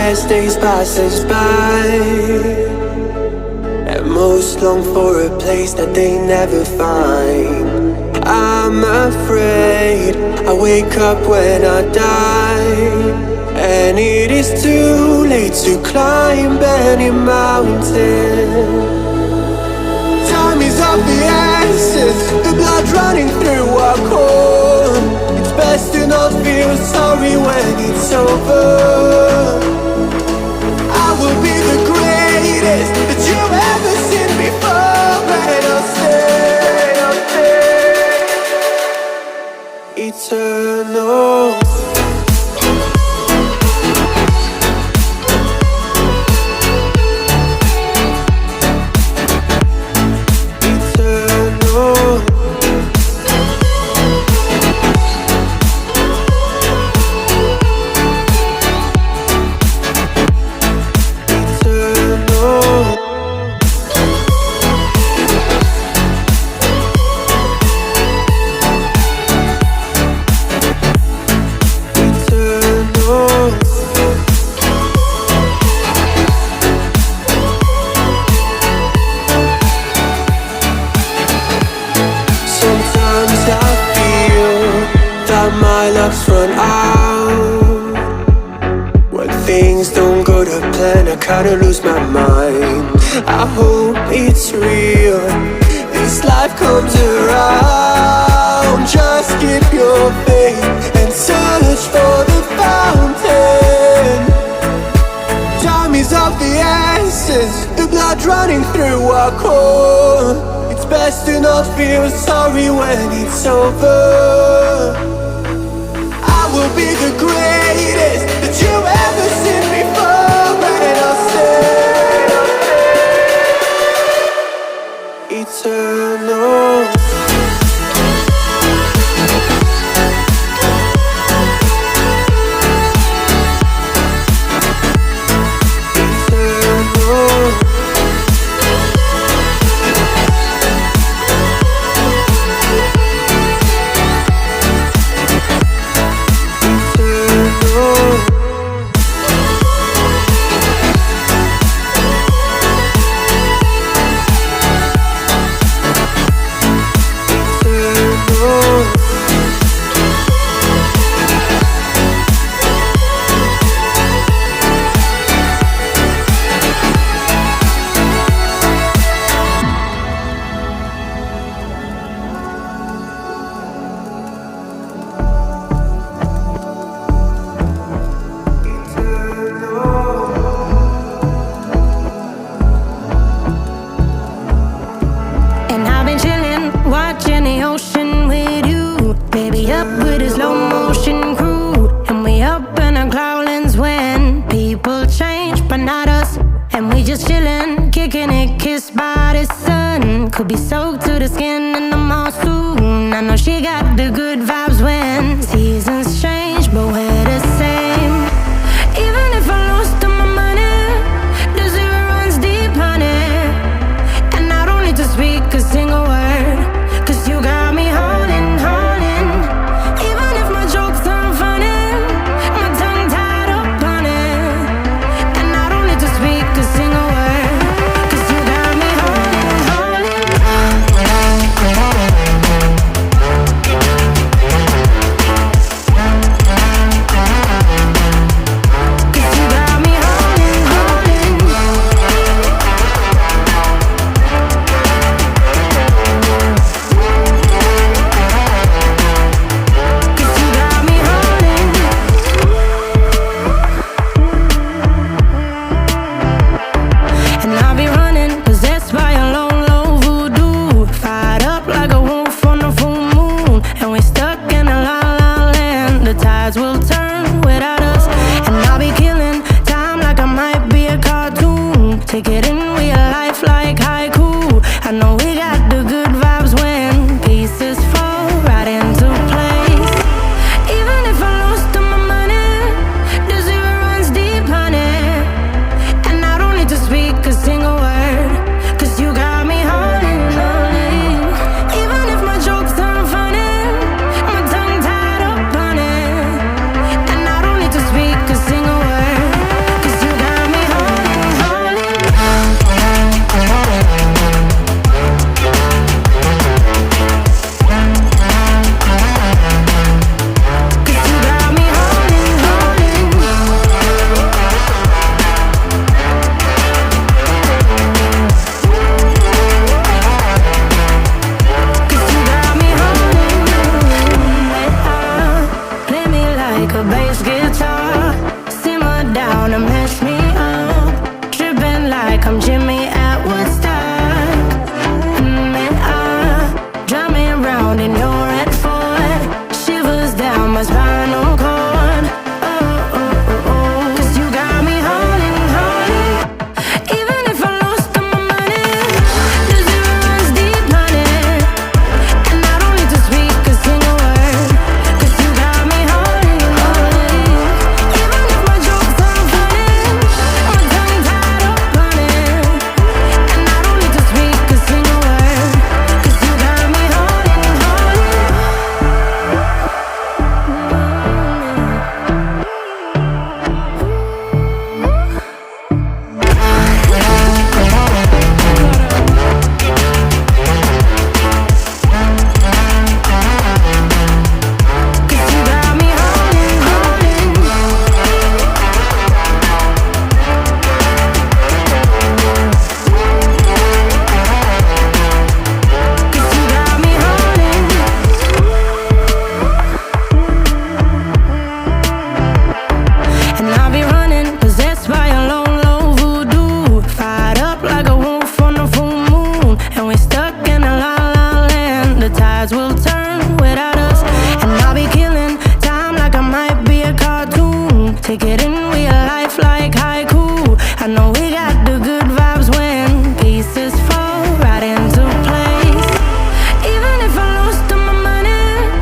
as days pass us by, and most long for a place that they never find. I'm afraid I wake up when I die, and it is too late to climb any mountain. Time is of the essence, the blood running through our core. It's best to not feel sorry when it's over. I will be the greatest that you've ever seen before, and I'll stay eternal. My luck's run out. When things don't go to plan, I kinda lose my mind. I hope it's real, this life comes around. Just keep your faith and search for the fountain. Time is of the essence, the blood running through our core. It's best to not feel sorry when it's over. Will be the greatest that you've ever seen before, and I'll stay eternal. Could be soaked to the skin and I'm all soon. I know she got the good